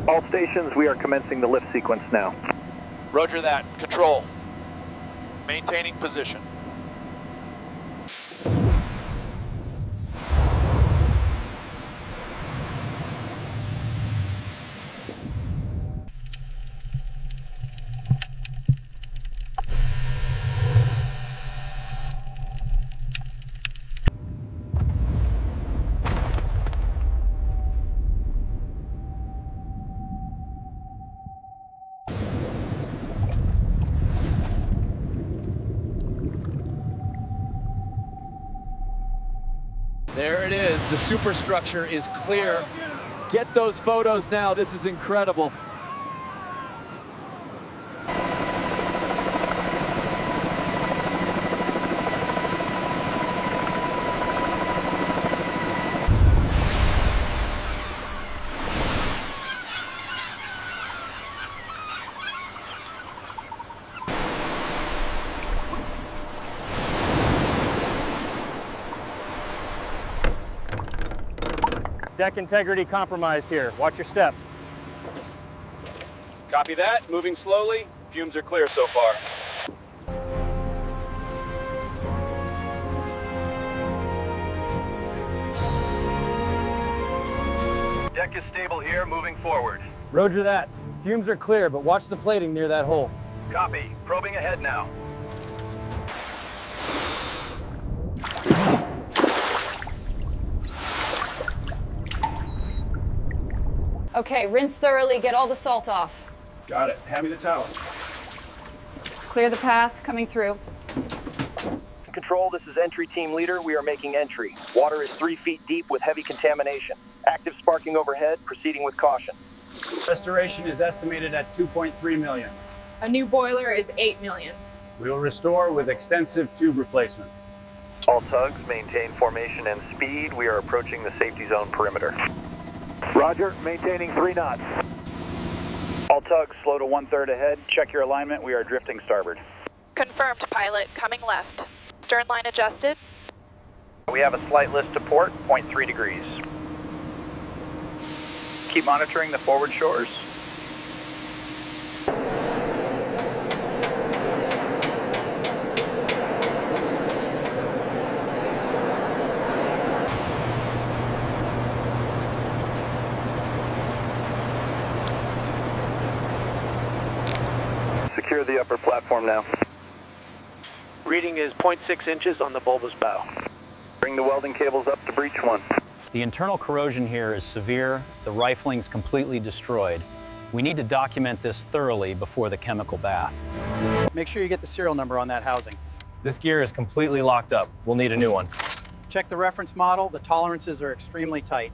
All stations, we are commencing the lift sequence now. Roger that. Control. Maintaining position. There it is. The superstructure is clear. Get those photos now. This is incredible. Deck integrity compromised here. Watch your step. Copy that. Moving slowly. Fumes are clear so far. Deck is stable here, moving forward. Roger that. Fumes are clear, but watch the plating near that hole. Copy. Probing ahead now. Okay, rinse thoroughly, get all the salt off. Got it. Hand me the towel. Clear the path, coming through. Control, this is entry team leader. We are making entry. Water is 3 feet deep with heavy contamination. Active sparking overhead, proceeding with caution. Restoration is estimated at 2.3 million. A new boiler is 8 million. We will restore with extensive tube replacement. All tugs, maintain formation and speed. We are approaching the safety zone perimeter. Roger, maintaining 3 knots. All tugs, slow to 1/3 ahead. Check your alignment. We are drifting starboard. Confirmed, pilot. Coming left. Stern line adjusted. We have a slight list to port, 0.3 degrees. Keep monitoring the forward shores. Secure the upper platform now. Reading is 0.6 inches on the bulbous bow. Bring the welding cables up to breach 1. The internal corrosion here is severe. The rifling's completely destroyed. We need to document this thoroughly before the chemical bath. Make sure you get the serial number on that housing. This gear is completely locked up. We'll need a new one. Check the reference model. The tolerances are extremely tight.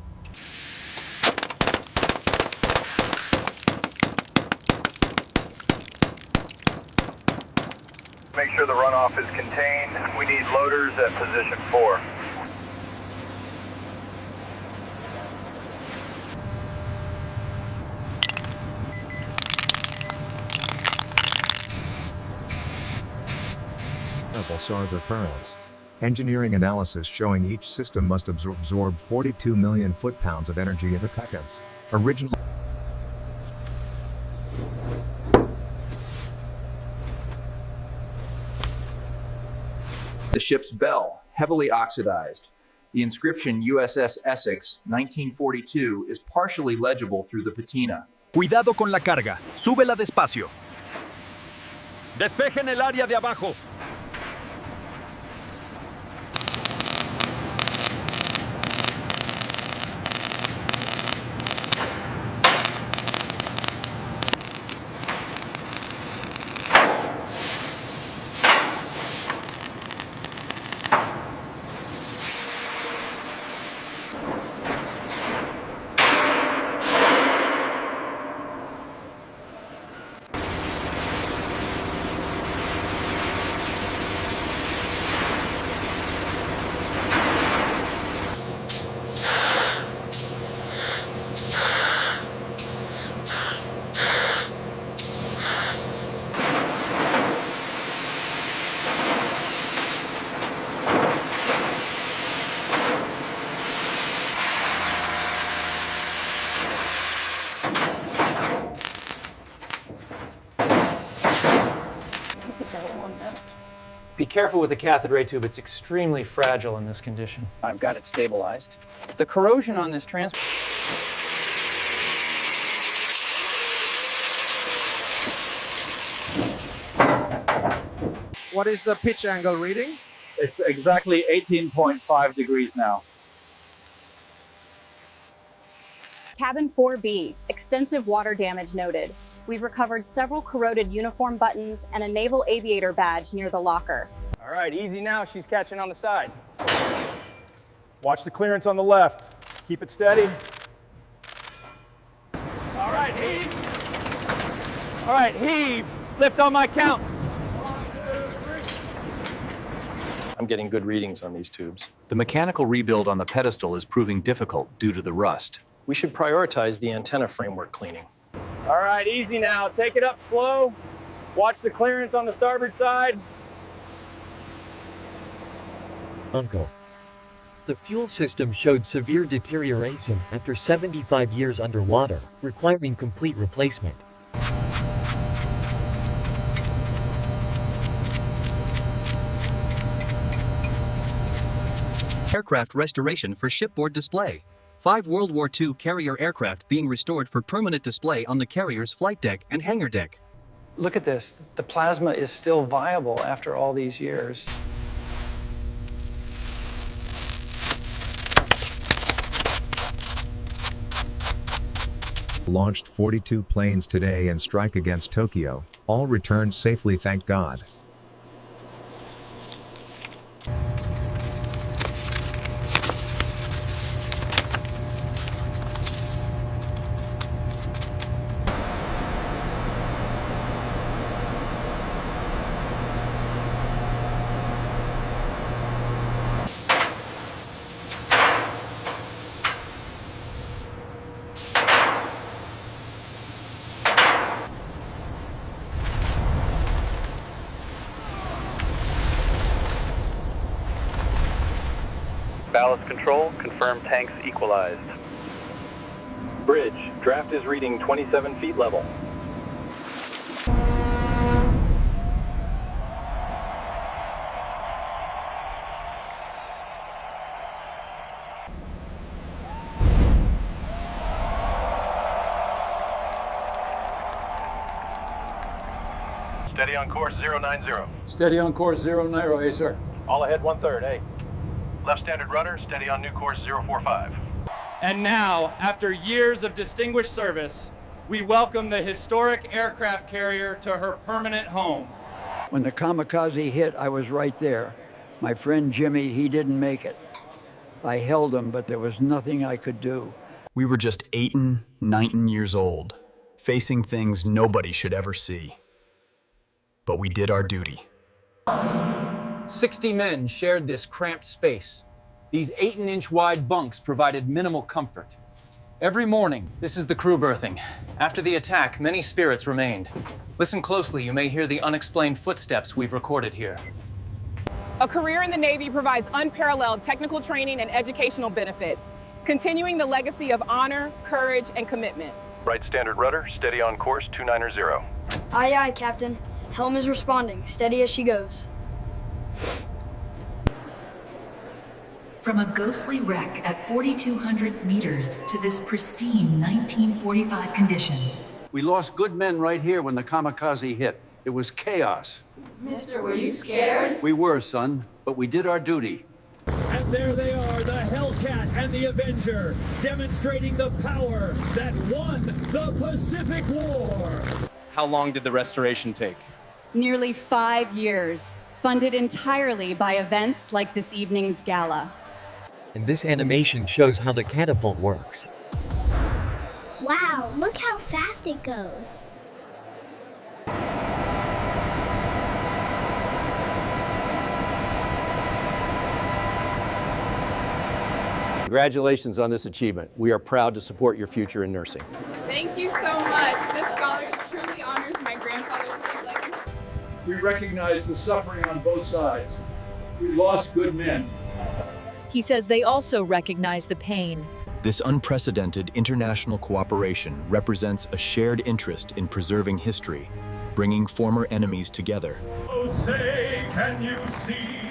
Make sure the runoff is contained. We need loaders at position 4. SARS occurrence. Engineering analysis showing each system must absorb 42 million foot-pounds of energy in seconds. Original. The ship's bell, heavily oxidized. The inscription USS Essex, 1942, is partially legible through the patina. Cuidado con la carga. Súbela despacio. Despejen el área de abajo. careful with the cathode ray tube. It's extremely fragile in this condition. I've got it stabilized. The corrosion on this transport. What is the pitch angle reading? It's exactly 18.5 degrees now. Cabin 4B, extensive water damage noted. We've recovered several corroded uniform buttons and a naval aviator badge near the locker. All right, easy now. She's catching on the side. Watch the clearance on the left. Keep it steady. All right, heave. All right, heave. Lift on my count. I'm getting good readings on these tubes. The mechanical rebuild on the pedestal is proving difficult due to the rust. We should prioritize the antenna framework cleaning. All right, easy now. Take it up slow. Watch the clearance on the starboard side. Uncle. The fuel system showed severe deterioration after 75 years underwater, requiring complete replacement. Aircraft restoration for shipboard display. 5 World War II carrier aircraft being restored for permanent display on the carrier's flight deck and hangar deck. Look at this. The plasma is still viable after all these years. Launched 42 planes today in strike against Tokyo. All returned safely, thank God. Ballast control, confirm tanks equalized. Bridge, draft is reading 27 feet level. Steady on course 090. Steady on course 090, sir. All ahead 1/3, A. Left standard rudder, steady on new course 045. And now, after years of distinguished service, we welcome the historic aircraft carrier to her permanent home. When the kamikaze hit, I was right there. My friend Jimmy, he didn't make it. I held him, but there was nothing I could do. We were just 19 years old, facing things nobody should ever see. But we did our duty. 60 men shared this cramped space. These 18-inch wide bunks provided minimal comfort. Every morning, this is the crew berthing. After the attack, many spirits remained. Listen closely, you may hear the unexplained footsteps we've recorded here. A career in the Navy provides unparalleled technical training and educational benefits, continuing the legacy of honor, courage, and commitment. Right standard rudder, steady on course 290. Aye, aye, Captain. Helm is responding, steady as she goes. From a ghostly wreck at 4,200 meters to this pristine 1945 condition. We lost good men right here when the kamikaze hit. It was chaos. Mister, were you scared? We were, son, but we did our duty. And there they are, the Hellcat and the Avenger, demonstrating the power that won the Pacific War. How long did the restoration take? Nearly 5 years, funded entirely by events like this evening's gala. And this animation shows how the catapult works. Wow, look how fast it goes. Congratulations on this achievement. We are proud to support your future in nursing. Thank you so much. This scholarship truly honors my grandfather's great legacy. We recognize the suffering on both sides. We lost good men. He says they also recognize the pain. This unprecedented international cooperation represents a shared interest in preserving history, bringing former enemies together. Oh, say, Can you see